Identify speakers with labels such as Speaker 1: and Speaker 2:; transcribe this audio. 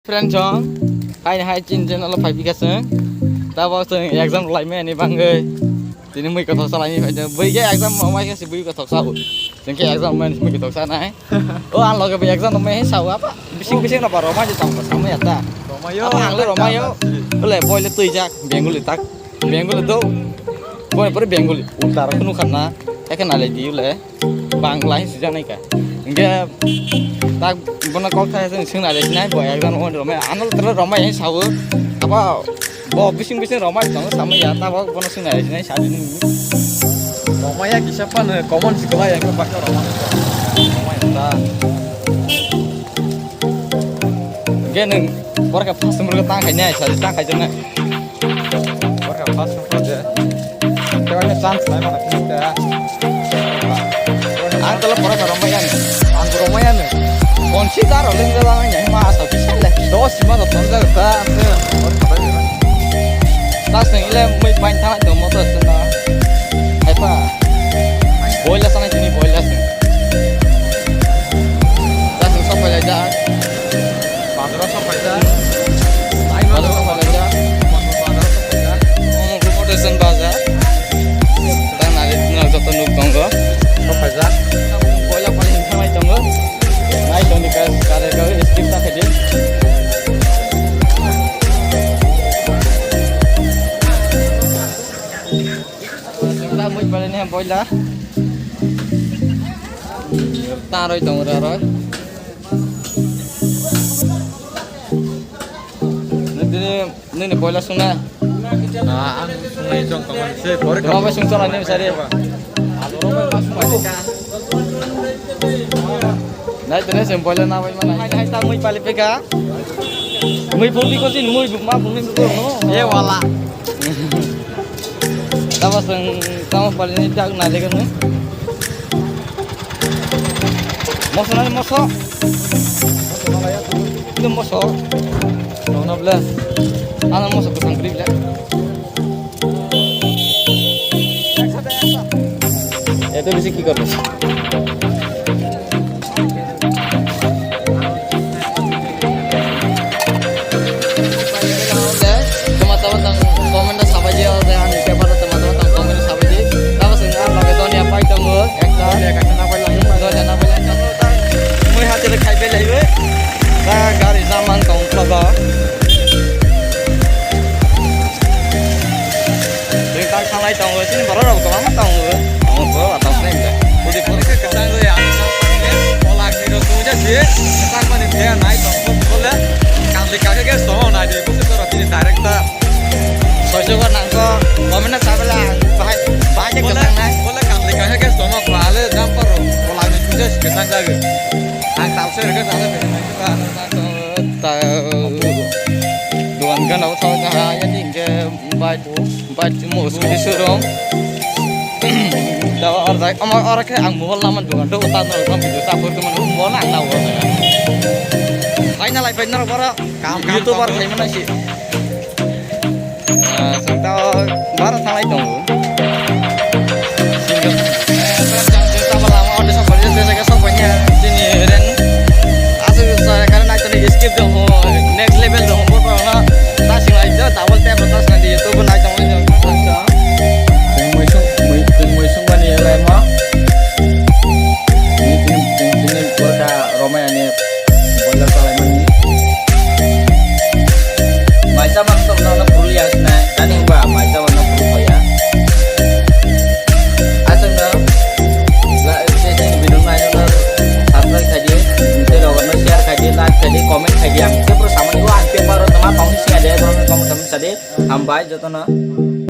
Speaker 1: Friend John, hai chin chen ala phai bika sang. Ta ba sang exam lai me ni bang ơi. Thì nó mới có thọc sao lại như vậy chứ. Vì cái exam mà mai cái sự bị có thọc sao. Chẳng cái exam mình mới có thọc sao này. Anh lo cái exam nó mới hết sao apa. Bising-bising apa Roma aja tong sama ya ta. Apa hang le Roma yo. Boleh boy le tuh jak Bengali tak. Bengali tuh. Boy per Bengali. Utara kunu karena kan ada di le. Bangla sih jangan kan. Enggak tak benar kau saya sing ada sini boy exam on Roma. Anal terus Roma yang sao apa bo bising-bising Roma tong sama ya ta bo benar sing ada sini saat ini.
Speaker 2: Roma ya kisah pan common sekolah yang kepakai Roma.
Speaker 1: Roma ya ta. Gini, warga pas mereka tangkainya, saya tangkainya.
Speaker 2: Warga pas saja. Kayaknya chance lain mana kita.
Speaker 1: Angkal warga Romayan,
Speaker 2: Anggur Romayan nih.
Speaker 1: kunci taruh link dalamnya, masa bisa lah. Dos mana tuh dah tak. Tas nih, ini main tangan tuh motor sana. Apa? Boiler sana sini boiler sini. Tas yang sampai aja.
Speaker 2: Bandara sampai aja.
Speaker 1: Bandara sampai aja.
Speaker 2: Bandara sampai aja.
Speaker 1: Rumah desain bazar. Kita nari jatuh nuk tonggo.
Speaker 2: Sampai aja.
Speaker 1: Boiler paling sama tonggo. Naik dong di karya skip tak aja. Kita mau balik nih boiler. Taruh tonggo taruh. Ini boiler sungai.
Speaker 2: Nah, sungai jong teman sih.
Speaker 1: Kenapa sungguh ini besar ya? Nah itu nih boiler nama mana? Hai tamu paling peka. Mui pun biko sih, mui ma pun biko no.
Speaker 2: Iya wala.
Speaker 1: Tamu paling ini tak nade kan nih. Moso nani moso. Itu moso. Nona belah. Anak moso kusang krip lah. Itu bisa kikar bos. Teman-teman komen dah sahaja ya, yang kepada teman-teman komen dah sahaja. Tahu sengaja lagi tahun yang baik dong, ekta.
Speaker 2: Ya kan apa lagi?
Speaker 1: Tahun yang apa lagi? Mui hati le kai bela iwe. Dah gari zaman kau pelaga. Tentang sangai dong, sini baru aku kemana dong? Oh, atau sini enggak?
Speaker 2: Udah pun ke kadang tuh ya. Pola gitu tuh aja sih. Kita kan dia naik dong. Boleh. Kali kaki ke sono naik di bus itu roti direct ta.
Speaker 1: Soalnya kan aku momennya sabela, banyak ketang naik.
Speaker 2: Boleh kali kaki ke sono kuala jumper. Pola itu juga kesang lagi. Ang tahu sih ke sana kita.
Speaker 1: Tuan kan aku tahu cahaya ni ke empat mus di surong. Dah orang ke ang mual laman tuan tu utan tu kan video sabur tu mana mual nak tahu saya. Kayaknya lagi benar bara YouTuber kayak mana sih? Serta bara salah itu. Sama lama ada sampai saya sampainya sini dan asal saya karena naik skip dong next level dong pokoknya tasing aja tawal tap atas nanti itu pun naik sama aja. Tengmu isung bani lain mah. Ini keluarga Roma ini boiler salah ini. Macam apa nak kuliah sana? Tani ubah macam mana kuliah? Asal dah, saya bidung aja dah. Subscribe saja, nanti orang share saja, like saja, komen saja. Yang itu bersama itu hampir baru teman, tong sih ada, orang komen saja. Hambai jatuh na.